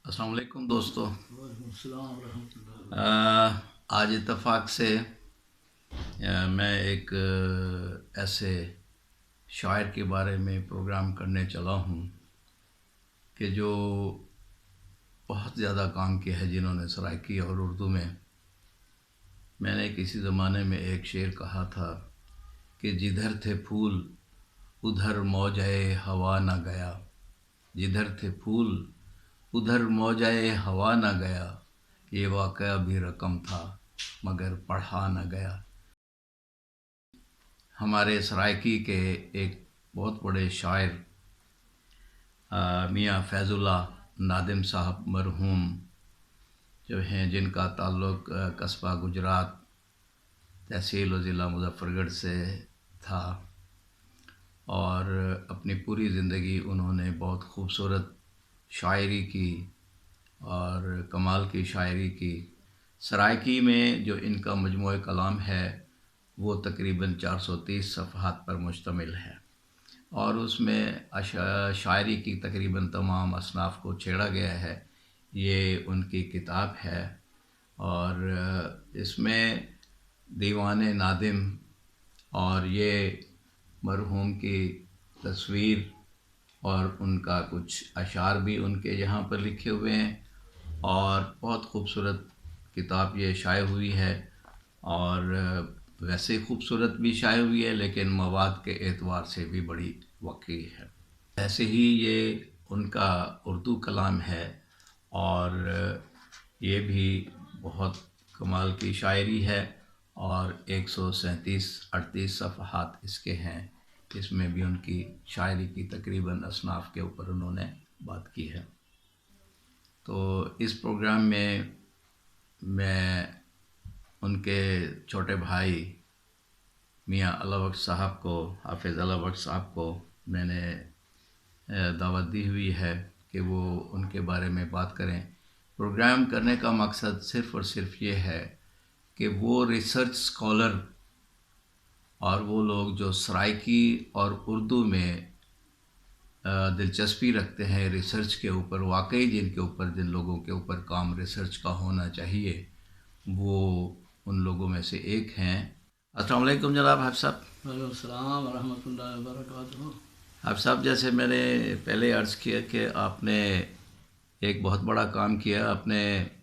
السلام علیکم دوستو۔ وعلیکم السلام ورحمۃ اللہ۔ آج اتفاق سے میں ایک ایسے شاعر کے بارے میں پروگرام کرنے چلا ہوں کہ جو بہت زیادہ کام کیا ہے، جنہوں نے سرائکی اور اردو میں نے کسی زمانے میں ایک شعر کہا تھا کہ جدھر تھے پھول ادھر موجۂ ہوا نہ گیا، جدھر تھے پھول ادھر موجۂ ہوا نہ گیا، یہ واقعہ بھی رقم تھا مگر پڑھا نہ گیا۔ ہمارے سرائکی کے ایک بہت بڑے شاعر میاں فیض اللہ نادم صاحب مرحوم جو ہیں، جن کا تعلق قصبہ گجرات تحصیل و ضلع مظفر گڑھ سے تھا، اور اپنی پوری زندگی انہوں نے بہت خوبصورت شاعری کی اور کمال کی شاعری کی۔ سرائکی میں جو ان کا مجموعہ کلام ہے وہ تقریباً 430 صفحات پر مشتمل ہے، اور اس میں شاعری کی تقریباً تمام اصناف کو چھیڑا گیا ہے۔ یہ ان کی کتاب ہے، اور اس میں دیوان نادم اور یہ مرحوم کی تصویر اور ان کا کچھ اشعار بھی ان کے یہاں پر لکھے ہوئے ہیں، اور بہت خوبصورت کتاب یہ شائع ہوئی ہے، اور ویسے خوبصورت بھی شائع ہوئی ہے لیکن مواد کے اعتبار سے بھی بڑی وقعی ہے۔ ایسے ہی یہ ان کا اردو کلام ہے، اور یہ بھی بہت کمال کی شاعری ہے، اور 137-38 صفحات اس کے ہیں۔ اس میں بھی ان کی شاعری کی تقریباً اصناف کے اوپر انہوں نے بات کی ہے۔ تو اس پروگرام میں ان کے چھوٹے بھائی میاں اللہ بخش صاحب کو، حافظ اللہ بخش صاحب کو میں نے دعوت دی ہوئی ہے کہ وہ ان کے بارے میں بات کریں۔ پروگرام کرنے کا مقصد صرف اور صرف یہ ہے کہ وہ ریسرچ سکولر اور وہ لوگ جو سرائکی اور اردو میں دلچسپی رکھتے ہیں ریسرچ کے اوپر، واقعی جن لوگوں کے اوپر کام ریسرچ کا ہونا چاہیے، وہ ان لوگوں میں سے ایک ہیں۔ السلام علیکم جناب حافظ صاحب۔ وعلیکم السلام ورحمۃ اللہ وبرکاتہ۔ حافظ صاحب، جیسے میں نے پہلے عرض کیا کہ آپ نے ایک بہت بڑا کام کیا، اپنے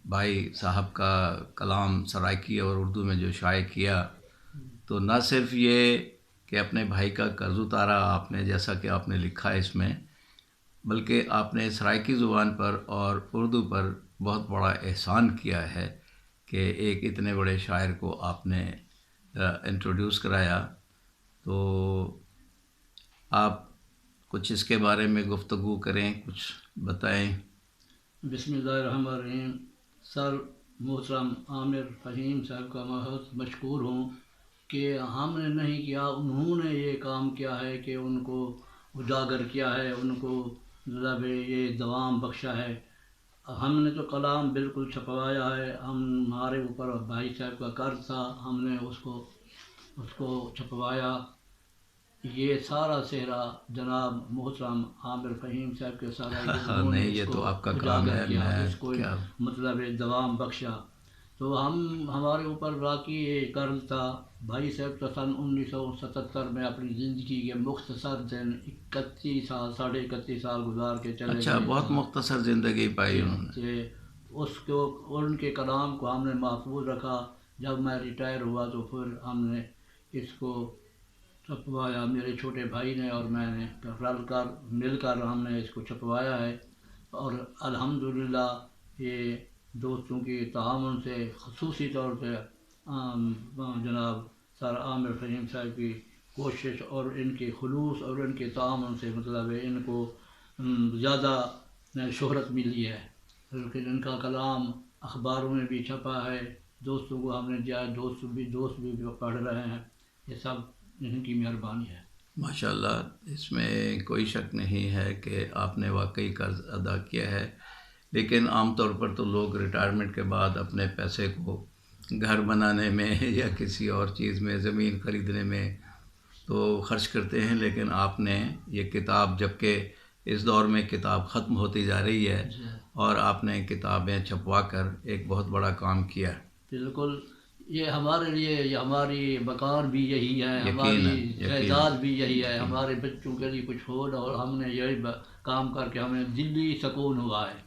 بھائی صاحب کا کلام سرائکی اور اردو میں جو شائع کیا، تو نہ صرف یہ کہ اپنے بھائی کا قرض اتارا آپ نے، جیسا کہ آپ نے لکھا ہے اس میں، بلکہ آپ نے سرائکی زبان پر اور اردو پر بہت بڑا احسان کیا ہے کہ ایک اتنے بڑے شاعر کو آپ نے انٹروڈیوس کرایا۔ تو آپ کچھ اس کے بارے میں گفتگو کریں، کچھ بتائیں۔ بسم اللہ الرحمن الرحیم۔ سر محترم عامر فہیم صاحب کا بہت مشکور ہوں کہ ہم نے نہیں کیا، انہوں نے یہ کام کیا ہے کہ ان کو اجاگر کیا ہے، ان کو مطلب یہ دوام بخشا ہے۔ ہم نے تو کلام بالکل چھپوایا ہے، ہمارے اوپر بھائی صاحب کا قرض تھا، ہم نے اس کو چھپوایا۔ یہ سارا صحرا جناب محترم عامر فہیم صاحب کے سارا انہوں نے نہیں، اس یہ کو تو آپ کا کام اجاگر ہے، کیا، میں اس کو کیا مطلب دوام بخشا۔ تو ہمارے اوپر واقعی یہ قرض تھا۔ بھائی صاحب تو سن 1977 میں اپنی زندگی کے مختصر دن 31 سال گزار کے چلے اچھا، گئے۔ بہت مختصر زندگی پائی انہوں نے۔ ان کے کلام کو ہم نے محفوظ رکھا۔ جب میں ریٹائر ہوا تو پھر ہم نے اس کو چھپوایا، میرے چھوٹے بھائی نے اور میں نے مل کر ہم نے اس کو چھپوایا ہے، اور الحمدللہ یہ دوستوں کی تعاون سے، خصوصی طور سے جناب سر عامر فہیم صاحب کی کوشش اور ان کے خلوص اور ان کے تعاون سے مطلب ان کو زیادہ شہرت ملی ہے، لیکن ان کا کلام اخباروں میں بھی چھپا ہے، دوستوں کو ہم نے دیا، دوست بھی پڑھ رہے ہیں۔ یہ سب ان کی مہربانی ہے۔ ماشاءاللہ، اس میں کوئی شک نہیں ہے کہ آپ نے واقعی قرض ادا کیا ہے، لیکن عام طور پر تو لوگ ریٹائرمنٹ کے بعد اپنے پیسے کو گھر بنانے میں یا کسی اور چیز میں، زمین خریدنے میں تو خرچ کرتے ہیں، لیکن آپ نے یہ کتاب، جبکہ اس دور میں کتاب ختم ہوتی جا رہی ہے جی اور آپ نے کتابیں چھپوا کر ایک بہت بڑا کام کیا. بالکل. یہ ہمارے لیے یہ ہماری مکان بھی یہی ہے، ہماری یقیناً جائیداد بھی یہی ہے، ہمارے بچوں کے لیے کچھ ہو نہ، اور ہم نے یہی کام کر کے ہمیں دلی سکون ہوا ہے.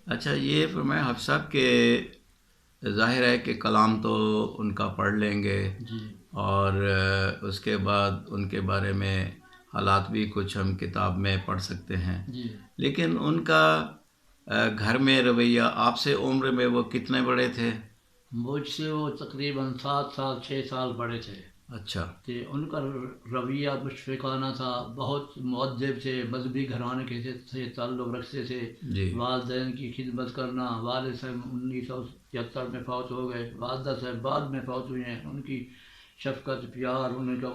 اچھا یہ فرمائیں حافظ صاحب کہ ظاہر ہے کہ کلام تو ان کا پڑھ لیں گے جی اور اس کے بعد ان کے بارے میں حالات بھی کچھ ہم کتاب میں پڑھ سکتے ہیں، جی. لیکن ان کا گھر میں رویہ آپ سے عمر میں وہ کتنے بڑے تھے؟ مجھ سے وہ تقریباً 7 سال 6 سال بڑے تھے. اچھا. کہ ان کا رویہ مشفقانہ تھا، بہت مؤدب تھے، مذہبی گھرانے کے سے تعلق رکھتے تھے. جی. والدین کی خدمت کرنا. والد صاحب 1973 میں فوت ہو گئے، والدہ صاحب بعد میں فوت ہوئے ہیں. ان کی شفقت، پیار، ان کا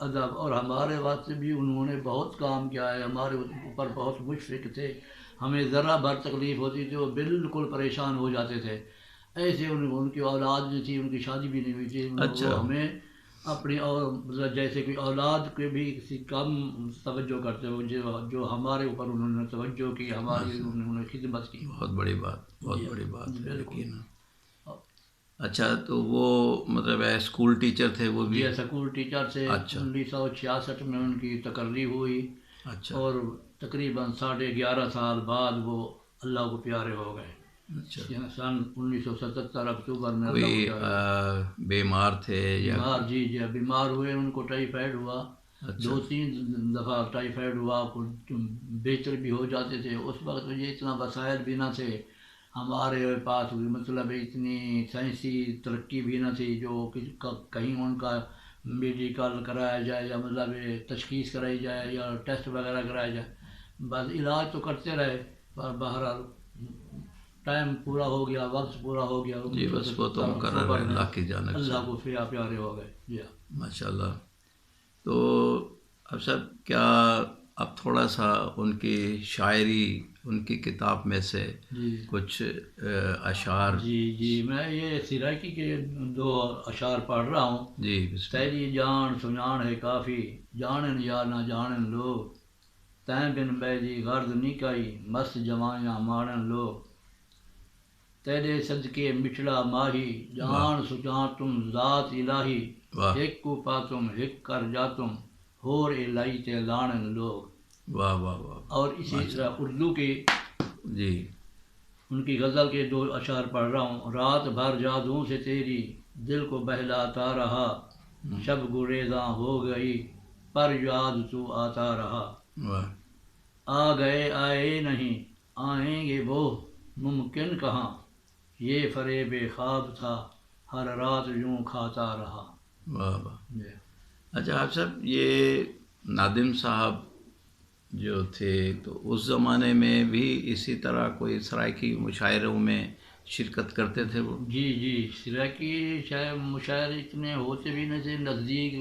ادب، اور ہمارے واسطے بھی انہوں نے بہت کام کیا ہے. ہمارے اوپر بہت مشفق تھے، ہمیں ذرا بھر تکلیف ہوتی تھی وہ بالکل پریشان ہو جاتے تھے. ایسے ان کی اولاد نہیں تھی، ان کی شادی بھی نہیں ہوئی تھی. اچھا. وہ ہمیں اپنی اور مطلب جیسے کہ اولاد کے بھی کسی کم توجہ کرتے ہو، جو ہمارے اوپر انہوں نے توجہ کی، ہماری انہوں نے خدمت کی. بہت بڑی بات، بہت جی بڑی بات ہے. بالکل. یقیناً. اچھا تو وہ مطلب اسکول ٹیچر تھے وہ بھی؟ جی اسکول ٹیچر سے. اچھا. 1966 میں ان کی تقرری ہوئی، اچھا. اور تقریباً 11.5 سال بعد وہ اللہ کو پیارے ہو گئے. اچھا. سن 1977 اکتوبر میں اللہ کو کوئی پیارے بیمار تھے یا؟ بیمار. جی جی بیمار ہوئے، ان کو ٹائیفائڈ ہوا. اچھا. 2-3 دفعہ ٹائیفائڈ ہوا، بہتر بھی ہو جاتے تھے. اس وقت یہ اتنا وسائل بھی نہ تھے ہمارے پاس، مطلب اتنی سائنسی ترقی بھی نہ تھی جو کہیں ان کا میڈیکل کرایا جائے یا مطلب تشخیص کرائی جائے یا ٹیسٹ وغیرہ کرایا جائے. بس علاج تو کرتے رہے، پر بہرحال ٹائم پورا ہو گیا، وقت پورا ہو گیا. جی بس وہ تو مقرر ہے اللہ کی جانب سے. اللہ کو پیارے ہو گئے. جی ماشاء اللہ. تو اب صاحب کیا اب تھوڑا سا ان کی شاعری، ان کی کتاب میں سے جی کچھ اشعار؟ جی میں یہ سرائکی کے 2 اشعار پڑھ رہا ہوں. جی بسم اللہ. تیری جان سجان ہے کافی، جانن یا نہ جانن لوگ، تیں بن بیدی غرض نکائی، مست جوانیاں مارن لوگ. تیرے صدقے مچھڑا ماہی، جان سجان تم ذات الہی، واہ ہک کو پاتم ہک کر جاتم، ہور الہی تے لانن لوگ. واہ واہ واہ. اور اسی طرح اردو کی جی ان کی غزل کے 2 اشعار پڑھ رہا ہوں. رات بھر جادوں سے تیری دل کو بہلاتا رہا، شب گریزاں ہو گئی پر یاد تو آتا رہا. واہ. آ گئے آئے نہیں، آئیں گے وہ ممکن کہاں، یہ فریب خواب تھا ہر رات یوں کھاتا رہا. واہ واہ. اچھا آپ صاحب یہ نادم صاحب جو تھے تو اس زمانے میں بھی اسی طرح کوئی سرائکی مشاعروں میں شرکت کرتے تھے وہ؟ جی سرائکی مشاعرے اتنے ہوتے بھی نہیں تھے. نزدیک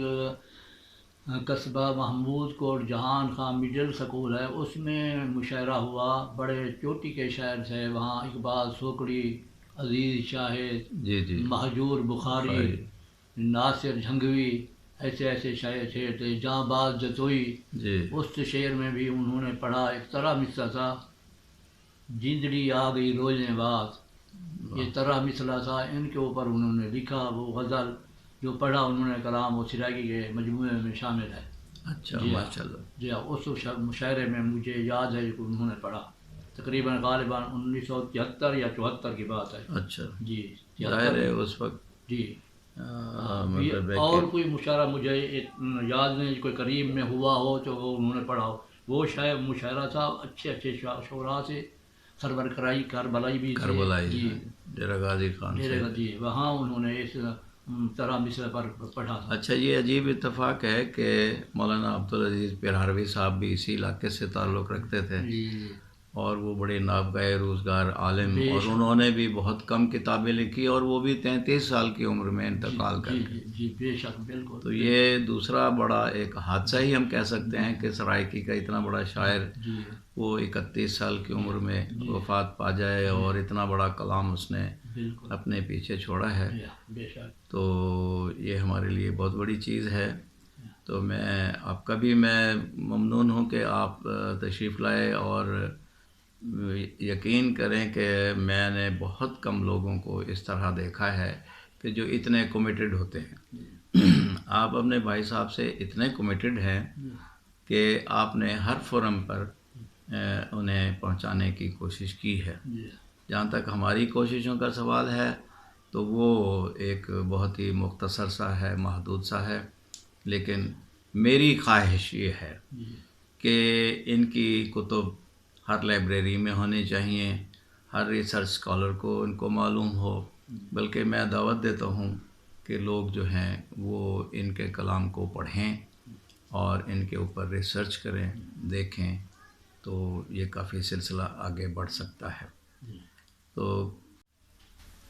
قصبہ محمود کوٹ جہان خان مڈل سکول ہے، اس میں مشاعرہ ہوا. بڑے چوٹی کے شاعر تھے وہاں، اقبال سوکڑی، عزیز شاہد، جی جی. مہجور بخاری، ناصر جھنگوی، ایسے شاعر تھے. جاں باز جتوئی، جی اس شعر میں بھی انہوں نے پڑھا. ایک طرح مثلا تھا، جیندڑی آ گئی روزیں بعد، یہ طرح مثلا تھا. ان کے اوپر انہوں نے لکھا. وہ غزل جو پڑھا انہوں نے کلام، وہ سرائکی کے مجموعے میں شامل ہے. اچھا جی ماشاء اللہ. جی اس مشاعرے میں مجھے یاد ہے کہ انہوں نے پڑھا، تقریباً غالباً 1973 یا 74 کی بات ہے. اچھا. جی ظاہر ہے اس وقت جی. مطلب ہے اور کہ کوئی مشاعرہ مجھے یاد نہیں کوئی قریب میں ہوا ہو تو وہ انہوں نے پڑھا ہو. وہ شاید مشاعرہ تھا، اچھے شعراء سے، سرور کرائی کربلائی بھی تھے. کربلائی جی ڈیرہ غازی خان سے. جی وہاں انہوں نے اس طرح مصرع پر پڑھا تھا. اچھا یہ عجیب اتفاق ہے کہ مولانا عبدالعزیز پیرہروی صاحب بھی اسی علاقے سے تعلق رکھتے تھے جی اور وہ بڑے نابغہ روزگار عالم، بے اور شک. انہوں نے بھی بہت کم کتابیں لکھی اور وہ بھی 33 سال کی عمر میں انتقال کر گئے. جی بے شک بالکل. تو یہ دوسرا بڑا ایک حادثہ ہی ہم کہہ سکتے ہیں کہ سرائکی کا اتنا بڑا شاعر جی وہ 31 سال کی عمر میں جی. وفات پا جائے اور اتنا بڑا کلام اس نے بالکل اپنے پیچھے چھوڑا ہے. بے شک. تو یہ ہمارے لیے بہت بڑی چیز ہے. تو میں آپ کا بھی میں ممنون ہوں کہ آپ تشریف لائے، اور یقین کریں کہ میں نے بہت کم لوگوں کو اس طرح دیکھا ہے کہ جو اتنے کمیٹڈ ہوتے ہیں۔ آپ اپنے بھائی صاحب سے اتنے کمیٹڈ ہیں کہ آپ نے ہر فورم پر انہیں پہنچانے کی کوشش کی ہے۔ جہاں تک ہماری کوششوں کا سوال ہے تو وہ ایک بہت ہی مختصر سا ہے، محدود سا ہے، لیکن میری خواہش یہ ہے کہ ان کی کتب ہر لائبریری میں ہونی چاہیے، ہر ریسرچ اسکالر کو ان کو معلوم ہو، بلکہ میں دعوت دیتا ہوں کہ لوگ جو ہیں وہ ان کے کلام کو پڑھیں اور ان کے اوپر ریسرچ کریں، دیکھیں، تو یہ کافی سلسلہ آگے بڑھ سکتا ہے۔ تو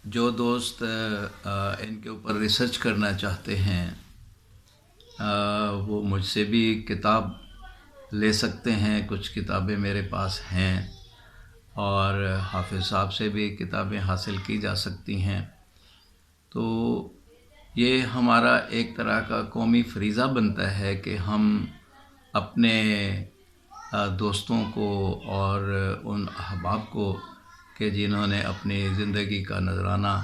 جو دوست ان کے اوپر ریسرچ کرنا چاہتے ہیں وہ مجھ سے بھی کتاب لے سکتے ہیں، کچھ کتابیں میرے پاس ہیں، اور حافظ صاحب سے بھی کتابیں حاصل کی جا سکتی ہیں۔ تو یہ ہمارا ایک طرح کا قومی فریضہ بنتا ہے کہ ہم اپنے دوستوں کو اور ان احباب کو کہ جنہوں نے اپنی زندگی کا نذرانہ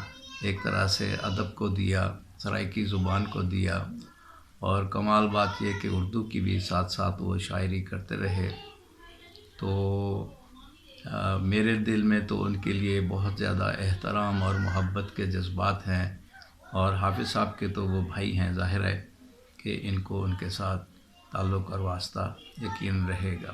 ایک طرح سے ادب کو دیا، سرائیکی زبان کو دیا، اور کمال بات یہ کہ اردو کی بھی ساتھ ساتھ وہ شاعری کرتے رہے، تو میرے دل میں تو ان کے لیے بہت زیادہ احترام اور محبت کے جذبات ہیں، اور حافظ صاحب کے تو وہ بھائی ہیں، ظاہر ہے کہ ان کو ان کے ساتھ تعلق اور واسطہ یقین رہے گا۔